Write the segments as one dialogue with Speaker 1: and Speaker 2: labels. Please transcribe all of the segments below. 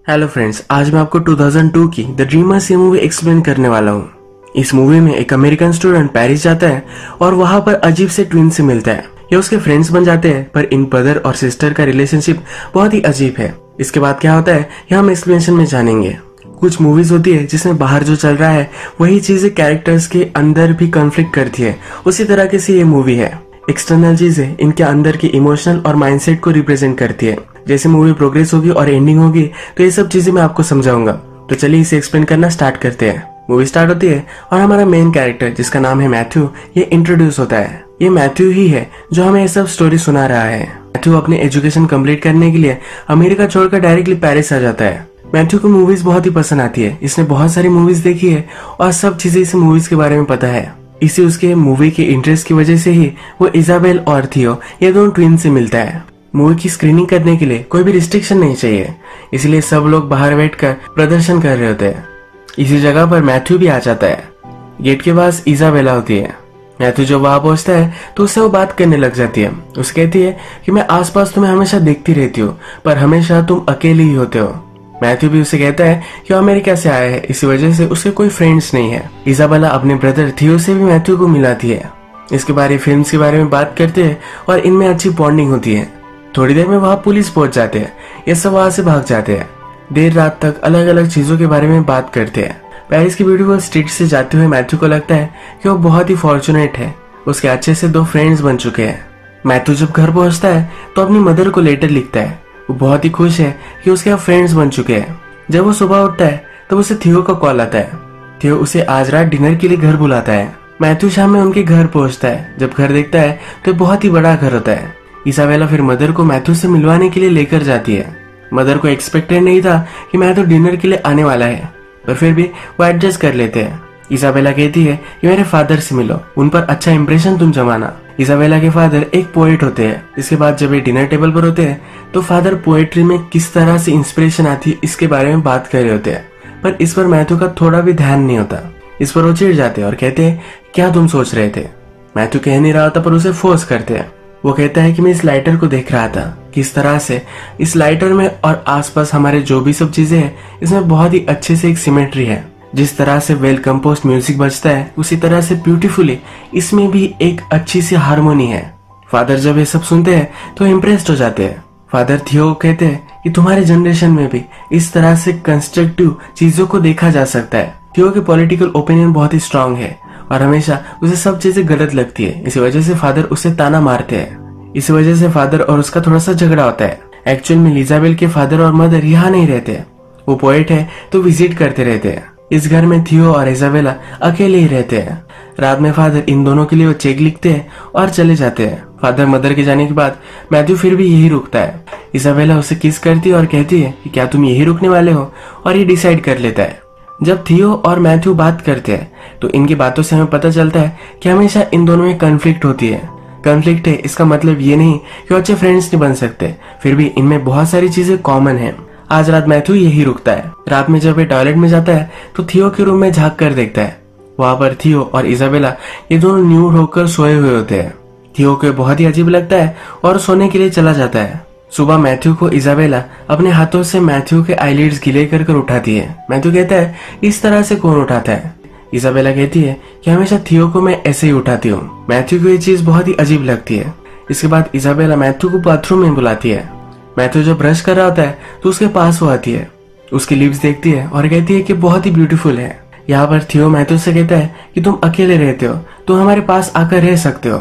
Speaker 1: Hello friends, आज मैं आपको 2002 की द ड्रीमर्स ये मूवी एक्सप्लेन करने वाला हूँ। इस मूवी में एक अमेरिकन स्टूडेंट पेरिस जाता है और वहाँ पर अजीब से ट्विन से मिलता है। ये उसके फ्रेंड्स बन जाते हैं, पर इन ब्रदर और सिस्टर का रिलेशनशिप बहुत ही अजीब है। इसके बाद क्या होता है ये हम एक्सप्लेनेशन में जानेंगे। कुछ मूवीज होती है जिसमें बाहर जो चल रहा है वही चीजें कैरेक्टर्स के अंदर भी कॉन्फ्लिक्ट करती है, उसी तरह की सी ये मूवी है। एक्सटर्नल चीजें इनके अंदर की इमोशनल और माइंडसेट को रिप्रेजेंट करती है। जैसे मूवी प्रोग्रेस होगी और एंडिंग होगी तो ये सब चीजें मैं आपको समझाऊंगा। तो चलिए इसे एक्सप्लेन करना स्टार्ट करते हैं। मूवी स्टार्ट होती है और हमारा मेन कैरेक्टर जिसका नाम है मैथ्यू ये इंट्रोड्यूस होता है। ये मैथ्यू ही है जो हमें ये सब स्टोरी सुना रहा है। मैथ्यू अपने एजुकेशन कंप्लीट करने के लिए अमेरिका छोड़कर डायरेक्टली पेरिस आ जाता है। मैथ्यू को मूवीज बहुत ही पसंद आती है। इसने बहुत सारी मूवीज देखी है और सब चीजें इस मूवीज के बारे में पता है। इसी उसके मूवी के इंटरेस्ट की वजह से ही वो इजाबेल और थियो ये दोनों ट्विन से मिलता है। मूवी की स्क्रीनिंग करने के लिए कोई भी रिस्ट्रिक्शन नहीं चाहिए, इसलिए सब लोग बाहर बैठकर प्रदर्शन कर रहे होते हैं। इसी जगह पर मैथ्यू भी आ जाता है। गेट के पास इजाबेला होती है। मैथ्यू जब वहां पहुंचता है तो उससे वो बात करने लग जाती है। उसे कहती है कि मैं आसपास तुम्हें हमेशा देखती रहती हूँ, पर हमेशा तुम अकेले ही होते हो। मैथ्यू भी उसे कहता है कि वो अमेरिका से आया है, इसी वजह से उसके कोई फ्रेंड्स नहीं है। इजाबेला अपने ब्रदर थियो से भी मैथ्यू को मिलाती है। इसके बारे फिल्म के बारे में बात करते हैं और इनमें अच्छी बॉन्डिंग होती है। थोड़ी देर में वहां पुलिस पहुंच जाते हैं। ये सब वहां से भाग जाते हैं। देर रात तक अलग अलग चीजों के बारे में बात करते हैं। पेरिस की ब्यूटीफुल स्ट्रीट से जाते हुए मैथ्यू को लगता है कि वो बहुत ही फॉर्चुनेट है। उसके अच्छे से 2 फ्रेंड्स बन चुके हैं। मैथ्यू जब घर पहुंचता है तो अपनी मदर को लेटर लिखता है। वो बहुत ही खुश है कि उसके फ्रेंड्स बन चुके हैं। जब वो सुबह उठता है तब उसे थियो का कॉल आता है। थियो उसे आज रात डिनर के लिए घर बुलाता है। मैथ्यू शाम में उनके घर पहुंचता है। जब घर देखता है तो बहुत ही बड़ा घर होता है। इसाबेला फिर मदर को मैथ्यू से मिलवाने के लिए लेकर जाती है। मदर को एक्सपेक्टेड नहीं था कि मैथ्यू डिनर के लिए आने वाला है, पर फिर भी वो एडजस्ट कर लेते हैं। इसाबेला कहती है कि मेरे फादर से मिलो, उन पर अच्छा इंप्रेशन तुम जमाना। इसाबेला के फादर एक पोएट होते हैं। इसके बाद जब ये डिनर टेबल पर होते हैं तो फादर पोएट्री में किस तरह से इंस्पिरेशन आती है इसके बारे में बात कर रहे होते हैं, पर इस पर मैथ्यू का थोड़ा भी ध्यान नहीं होता। इस पर वो चिढ़ जाते हैं और कहते हैं क्या तुम सोच रहे थे। मैथ्यू कह नहीं रहा होता पर उसे फोर्स करते हैं। वो कहता है कि मैं इस लाइटर को देख रहा था, किस तरह से इस लाइटर में और आसपास हमारे जो भी सब चीजें हैं इसमें बहुत ही अच्छे से एक सिमेट्री है। जिस तरह से वेल कंपोज्ड म्यूजिक बजता है उसी तरह से ब्यूटीफुली इसमें भी एक अच्छी सी हारमोनी है। फादर जब ये सब सुनते हैं तो इम्प्रेस्ड हो जाते हैं। फादर थियो कहते हैं कि तुम्हारे जनरेशन में भी इस तरह से कंस्ट्रक्टिव चीजों को देखा जा सकता है। थियो के पॉलिटिकल ओपिनियन बहुत ही स्ट्रांग है और हमेशा उसे सब चीजें गलत लगती है। इसी वजह से फादर उसे ताना मारते हैं। इसी वजह से फादर और उसका थोड़ा सा झगड़ा होता है। एक्चुअल में इजाबेल के फादर और मदर यहाँ नहीं रहते, वो पोएट है तो विजिट करते रहते हैं। इस घर में थियो और इजाबेला अकेले ही रहते हैं। रात में फादर इन दोनों के लिए वो चेक लिखते हैं और चले जाते हैं। फादर मदर के जाने के बाद मैथ्यू फिर भी यही रुकता है। इजाबेला उसे किस करती है और कहती है कि क्या तुम यही रुकने वाले हो, और ये डिसाइड कर लेता है। जब थियो और मैथ्यू बात करते हैं तो इनकी बातों से हमें पता चलता है कि हमेशा इन दोनों में कॉन्फ्लिक्ट होती है। कॉन्फ्लिक्ट है इसका मतलब ये नहीं कि वो अच्छे फ्रेंड्स नहीं बन सकते, फिर भी इनमें बहुत सारी चीजें कॉमन है। आज रात मैथ्यू यही रुकता है। रात में जब ये टॉयलेट में जाता है तो थियो के रूम में झांक कर देखता है। वहां पर थियो और इजाबेला ये दोनों न्यूड होकर सोए हुए होते हैं। थियो को बहुत ही अजीब लगता है और सोने के लिए चला जाता है। सुबह मैथ्यू को इजाबेला अपने हाथों से मैथ्यू के आईलिड्स गीले कर कर उठाती है। मैथ्यू कहता है इस तरह से कौन उठाता है। इजाबेला कहती है कि हमेशा थियो को मैं ऐसे ही उठाती हूँ। मैथ्यू को ये चीज बहुत ही अजीब लगती है। इसके बाद इजाबेला मैथ्यू को बाथरूम में बुलाती है। मैथ्यू जब ब्रश कर रहा होता है तो उसके पास वो आती है। उसकी लिप्स देखती है और कहती है कि बहुत ही ब्यूटीफुल है। यहाँ पर थियो मैथ्यू से कहता है कि तुम अकेले रहते हो, तुम हमारे पास आकर रह सकते हो,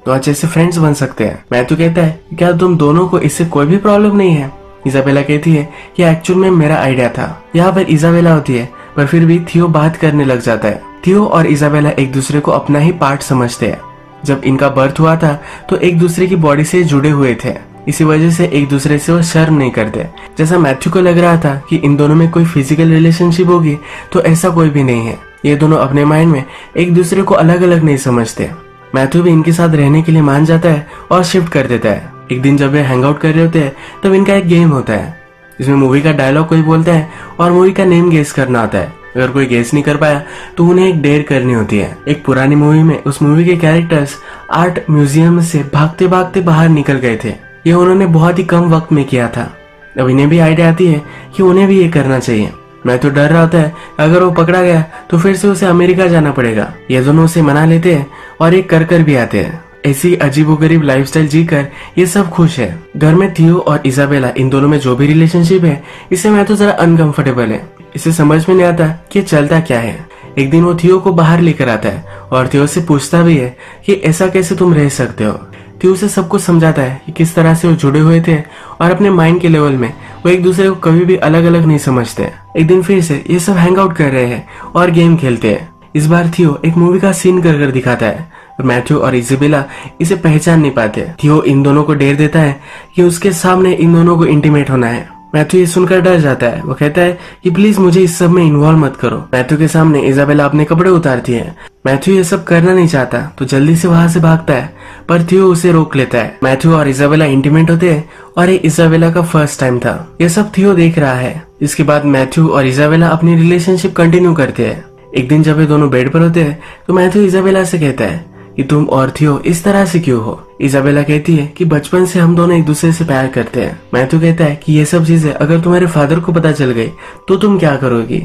Speaker 1: तो अच्छे से फ्रेंड्स बन सकते हैं। मैथ्यू कहता है क्या तुम दोनों को इससे कोई भी प्रॉब्लम नहीं है। इजाबेला कहती है कि एक्चुअल में मेरा आइडिया था। यहाँ पर इजाबेला होती है पर फिर भी थियो बात करने लग जाता है। थियो और इजाबेला एक दूसरे को अपना ही पार्ट समझते हैं। जब इनका बर्थ हुआ था तो एक दूसरे की बॉडी से जुड़े हुए थे, इसी वजह से एक दूसरे से वो शर्म नहीं करते। जैसा मैथ्यू को लग रहा था कि इन दोनों में कोई फिजिकल रिलेशनशिप होगी, तो ऐसा कोई भी नहीं है। ये दोनों अपने माइंड में एक दूसरे को अलग अलग नहीं समझते। मैथ्यू भी इनके साथ रहने के लिए मान जाता है और शिफ्ट कर देता है। एक दिन जब वे हैंग आउट कर रहे होते हैं तब इनका एक गेम होता है। इसमें मूवी का डायलॉग कोई बोलता है और मूवी का नेम गेस करना होता है। अगर कोई गेस नहीं कर पाया तो उन्हें एक डेयर करनी होती है। एक पुरानी मूवी में उस मूवी के कैरेक्टर्स आर्ट म्यूजियम से भागते भागते बाहर निकल गए थे। ये उन्होंने बहुत ही कम वक्त में किया था। अब इन्हें भी आइडिया आती है कि उन्हें भी ये करना चाहिए। मैथ्यू डर रहा होता है अगर वो पकड़ा गया तो फिर से उसे अमेरिका जाना पड़ेगा। ये दोनों उसे मना लेते हैं और एक कर भी आते हैं। ऐसी अजीबोगरीब लाइफस्टाइल जीकर ये सब खुश है। घर में थियो और इजाबेला, इन दोनों में जो भी रिलेशनशिप है, इससे मैथ्यू जरा अनकंफर्टेबल है। इसे समझ में नहीं आता कि ये चलता क्या है। एक दिन वो थियो को बाहर लेकर आता है और थियो से पूछता भी है कि ऐसा कैसे तुम रह सकते हो। थियो उसे सब कुछ समझाता है कि किस तरह से वो जुड़े हुए थे और अपने माइंड के लेवल में वो एक दूसरे को कभी भी अलग अलग नहीं समझते। एक दिन फिर से ये सब हैंग आउट कर रहे हैं और गेम खेलते हैं। इस बार थियो एक मूवी का सीन कर दिखाता है और मैथ्यू और इजाबेला इसे पहचान नहीं पाते। थियो इन दोनों को डेर देता है कि उसके सामने इन दोनों को इंटीमेट होना है। मैथ्यू ये सुनकर डर जाता है। वो कहता है कि प्लीज मुझे इस सब में इन्वॉल्व मत करो। मैथ्यू के सामने इजाबेला अपने कपड़े उतारती है। मैथ्यू ये सब करना नहीं चाहता तो जल्दी से वहां से भागता है, पर थियो उसे रोक लेता है। मैथ्यू और इजाबेला इंटीमेट होते हैं और ये इजाबेला का फर्स्ट टाइम था। ये सब थियो देख रहा है। इसके बाद मैथ्यू और इजाबेला अपनी रिलेशनशिप कंटिन्यू करते हैं। एक दिन जब ये दोनों बेड पर होते हैं तो मैथ्यू इजाबेला से कहता है कि तुम और थियो इस तरह से क्यों हो। इजाबेला कहती है कि बचपन से हम दोनों एक दूसरे से प्यार करते हैं। मैथ्यू कहता है कि ये सब चीजें अगर तुम्हारे फादर को पता चल गई तो तुम क्या करोगी।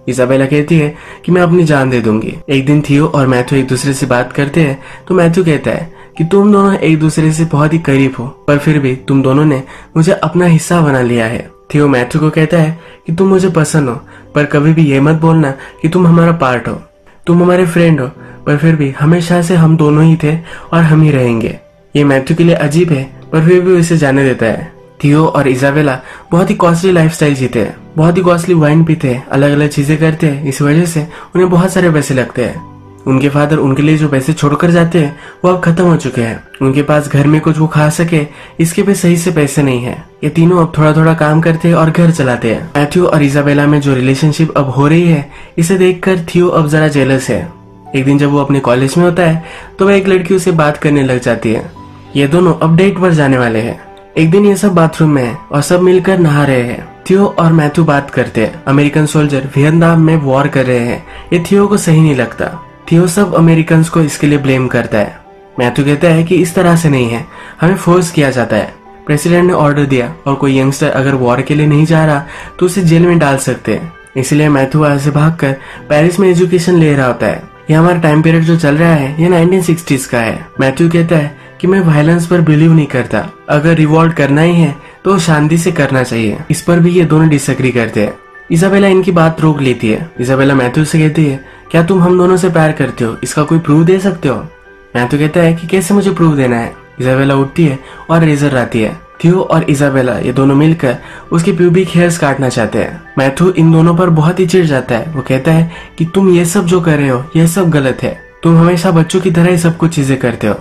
Speaker 1: इजाबेला कहती है कि मैं अपनी जान दे दूंगी। एक दिन थियो और मैथ्यू एक दूसरे से बात करते हैं तो मैथ्यू कहता है कि तुम दोनों एक दूसरे से बहुत ही करीब हो, पर फिर भी तुम दोनों ने मुझे अपना हिस्सा बना लिया है। थियो मैथ्यू को कहता है कि तुम मुझे पसंद हो, पर कभी भी ये मत बोलना कि तुम हमारा पार्ट हो। तुम हमारे फ्रेंड हो, पर फिर भी हमेशा से हम दोनों ही थे और हम ही रहेंगे। ये मैथ्यू के लिए अजीब है, पर फिर भी उसे जाने देता है। थियो और इजाबेला बहुत ही कॉस्टली लाइफस्टाइल जीते हैं, बहुत ही कॉस्टली वाइन पीते हैं, अलग अलग चीजें करते हैं। इस वजह से उन्हें बहुत सारे पैसे लगते हैं। उनके फादर उनके लिए जो पैसे छोड़कर जाते हैं वो अब खत्म हो चुके हैं। उनके पास घर में कुछ वो खा सके इसके भी सही से पैसे नहीं है। ये तीनों अब थोड़ा थोड़ा काम करते हैं और घर चलाते हैं। मैथ्यू और इजाबेला में जो रिलेशनशिप अब हो रही है, इसे देखकर थियो अब जरा जेलस है। एक दिन जब वो अपने कॉलेज में होता है तो वह एक लड़की उसे बात करने लग जाती है। ये दोनों अब डेट पर जाने वाले हैं। एक दिन ये सब बाथरूम में है और सब मिलकर नहा रहे हैं। थियो और मैथ्यू बात करते हैं। अमेरिकन सोल्जर वियतनाम में वॉर कर रहे हैं। ये थियो को सही नहीं लगता। थियो सब अमेरिकन को इसके लिए ब्लेम करता है। मैथ्यू कहता है कि इस तरह से नहीं है, हमें फोर्स किया जाता है। प्रेसिडेंट ने ऑर्डर दिया और कोई यंगस्टर अगर वॉर के लिए नहीं जा रहा तो उसे जेल में डाल सकते हैं। इसलिए मैथ्यू वहां से भागकर पेरिस में एजुकेशन ले रहा होता है। ये हमारा टाइम पीरियड जो चल रहा है ये 1960s का है। मैथ्यू कहता है कि मैं वायलेंस पर बिलीव नहीं करता, अगर रिवॉल्ट करना ही है तो शांति से करना चाहिए। इस पर भी ये दोनों डिसएग्री करते हैं। इजाबेला इनकी बात रोक लेती है। इजाबेला मैथ्यू से कहती है, क्या तुम हम दोनों से प्यार करते हो, इसका कोई प्रूफ दे सकते हो। मैथ्यू कहता है कि कैसे मुझे प्रूफ देना है। इजाबेला उठती है और रेजर लाती है। थियो और इजाबेला ये दोनों मिलकर उसके प्यूबिक हेयर्स काटना चाहते हैं। मैथ्यू इन दोनों पर बहुत ही चिढ़ जाता है। वो कहता है कि तुम ये सब जो कर रहे हो ये सब गलत है। तुम हमेशा बच्चों की तरह ही सब कुछ चीजें करते हो,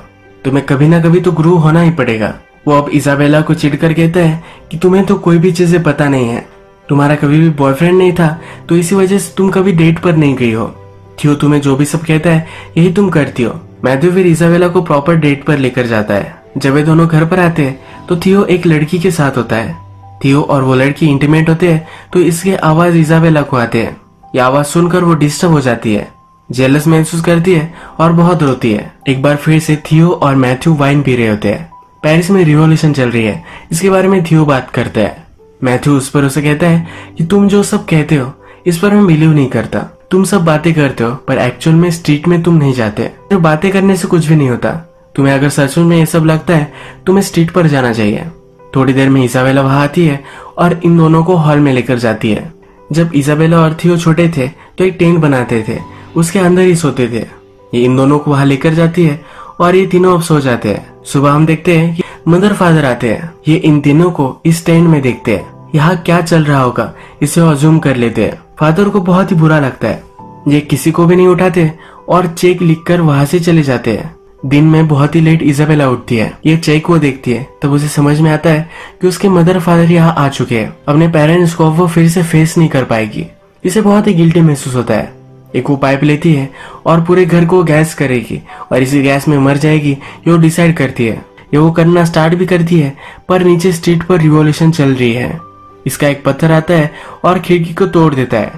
Speaker 1: तुम्हें कभी ना कभी तो ग्रो होना ही पड़ेगा। वो अब इजाबेला को चिढ़कर कहता है कि तुम्हें तो कोई भी चीजें पता नहीं है, तुम्हारा कभी भी बॉयफ्रेंड नहीं था तो इसी वजह से तुम कभी डेट पर नहीं गई हो। थियो तुम्हें जो भी सब कहता है यही तुम करती हो। मैथ्यू फिर इजाबेला को प्रॉपर डेट पर लेकर जाता है। जब वे दोनों घर पर आते हैं तो थियो एक लड़की के साथ होता है। थियो और वो लड़की इंटीमेट होते हैं तो इसके आवाज इजाबेला को आते हैं। ये आवाज सुनकर वो डिस्टर्ब हो जाती है, जेलस महसूस करती है और बहुत रोती है। एक बार फिर से थियो और मैथ्यू वाइन पी रहे होते हैं। पेरिस में रिवॉल्यूशन चल रही है, इसके बारे में थियो बात करता है। मैथ्यू उस पर उसे कहता है कि तुम जो सब कहते हो इस पर मैं बिलीव नहीं करता। तुम सब बातें करते हो पर एक्चुअल में स्ट्रीट में तुम नहीं जाते। जो बातें करने से कुछ भी नहीं होता। तुम्हें अगर सच में ये सब लगता है तुम्हें स्ट्रीट पर जाना चाहिए। थोड़ी देर में इजाबेला वहां आती है और इन दोनों को हॉल में लेकर जाती है। जब इजाबेला और थियो छोटे थे तो एक टेंट बनाते थे, उसके अंदर ही सोते थे। ये इन दोनों को वहां लेकर जाती है और ये तीनों अब सो जाते हैं। सुबह हम देखते हैं कि मदर फादर आते हैं। ये इन तीनों को इस टेंट में देखते हैं। यहाँ क्या चल रहा होगा इसे अज्यूम कर लेते हैं। फादर को बहुत ही बुरा लगता है। ये किसी को भी नहीं उठाते और चेक लिखकर वहां से चले जाते हैं। दिन में बहुत ही लेट इजाबेला उठती है। ये चेक वो देखती है तब उसे समझ में आता है कि उसके मदर फादर यहाँ आ चुके हैं। अपने पेरेंट्स को वो फिर से फेस नहीं कर पाएगी। इसे बहुत ही गिल्टी महसूस होता है। एक वो पाइप लेती है और पूरे घर को गैस करेगी और इसी गैस में मर जाएगी ये वो डिसाइड करती है। ये वो करना स्टार्ट भी करती है पर नीचे स्ट्रीट पर रिवॉल्यूशन चल रही है। इसका एक पत्थर आता है और खिड़की को तोड़ देता है।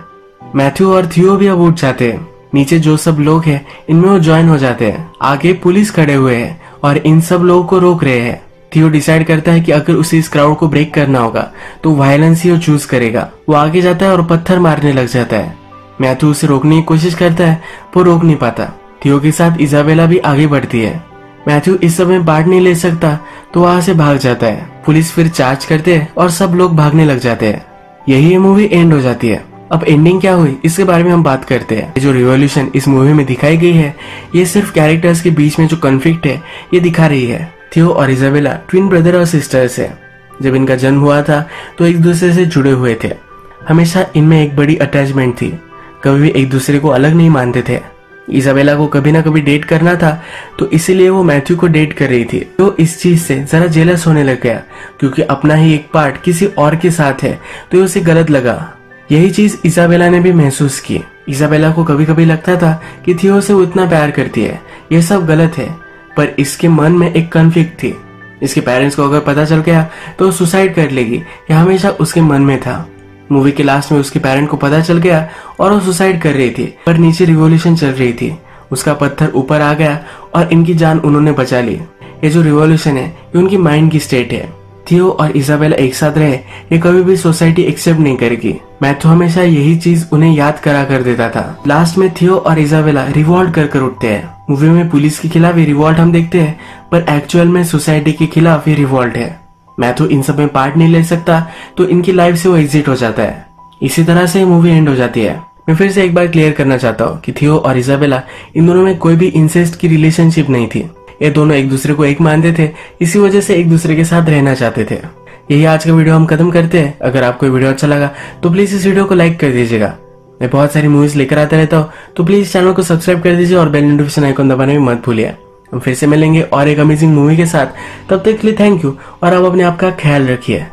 Speaker 1: मैथ्यू और थियो भी अब उठ जाते हैं। नीचे जो सब लोग हैं इनमें वो ज्वाइन हो जाते हैं। आगे पुलिस खड़े हुए हैं और इन सब लोगों को रोक रहे हैं। थियो डिसाइड करता है कि अगर उसे इस क्राउड को ब्रेक करना होगा तो वायलेंस ही वो चूज करेगा। वो आगे जाता है और पत्थर मारने लग जाता है। मैथ्यू उसे रोकने की कोशिश करता है, वो रोक नहीं पाता। थियो के साथ इजाबेला भी आगे बढ़ती है। मैथ्यू इस समय पार्ट नहीं ले सकता तो वहां से भाग जाता है। पुलिस फिर चार्ज करते हैं और सब लोग भागने लग जाते हैं। यही ये मूवी एंड हो जाती है। अब एंडिंग क्या हुई इसके बारे में हम बात करते हैं। जो रिवॉल्यूशन इस मूवी में दिखाई गई है ये सिर्फ कैरेक्टर्स के बीच में जो कॉन्फ्लिक्ट है ये दिखा रही है। थियो और इजाबेला ट्विन ब्रदर और सिस्टर्स है। जब इनका जन्म हुआ था तो एक दूसरे से जुड़े हुए थे। हमेशा इनमें एक बड़ी अटैचमेंट थी, कभी भी एक दूसरे को अलग नहीं मानते थे। इजाबेला को कभी ना कभी डेट करना था तो इसीलिए वो मैथ्यू को डेट कर रही थी। तो इस चीज से जरा जेलस होने लग गया क्योंकि अपना ही एक पार्ट किसी और के साथ है तो उसे गलत लगा। यही चीज इजाबेला ने भी महसूस की। इजाबेला को कभी कभी लगता था कि थियो से वो इतना प्यार करती है, ये सब गलत है, पर इसके मन में एक कॉन्फ्लिक्ट थी। इसके पेरेंट्स को अगर पता चल गया तो सुसाइड कर लेगी, यह हमेशा उसके मन में था। मूवी के लास्ट में उसके पेरेंट को पता चल गया और वो सुसाइड कर रही थी, पर नीचे रिवॉल्यूशन चल रही थी। उसका पत्थर ऊपर आ गया और इनकी जान उन्होंने बचा ली। ये जो रिवॉल्यूशन है ये उनकी माइंड की स्टेट है। थियो और इजाबेला एक साथ रहे ये कभी भी सोसाइटी एक्सेप्ट नहीं करेगी। मैथ्यू हमेशा यही चीज उन्हें याद करा कर देता था। लास्ट में थियो और इजाबेला रिवॉल्ट कर उठते हैं। मूवी में पुलिस के खिलाफ ये रिवॉल्ट हम देखते हैं, पर एक्चुअल में सोसाइटी के खिलाफ ये रिवॉल्ट है। मैथ्यू इन सब में पार्ट नहीं ले सकता तो इनकी लाइफ से वो एग्जिट हो जाता है। इसी तरह से मूवी एंड हो जाती है। मैं फिर से एक बार क्लियर करना चाहता हूँ कि थियो और इजाबेला इन दोनों में कोई भी इंसेस्ट की रिलेशनशिप नहीं थी। ये दोनों एक दूसरे को एक मानते थे, इसी वजह से एक दूसरे के साथ रहना चाहते थे। यही आज का वीडियो हम खत्म करते हैं। अगर आपको वीडियो अच्छा लगा तो प्लीज इस वीडियो को लाइक कर दीजिएगा। मैं बहुत सारी मूवीज लेकर आता रहता हूँ तो प्लीज चैनल को सब्सक्राइब कर दीजिए और बेल नोटिफिकेशन आइकन दबाना भी मत भूलिए। हम फिर से मिलेंगे और एक अमेजिंग मूवी के साथ। तब तक के लिए थैंक यू और आप अपने आप का ख्याल रखिए।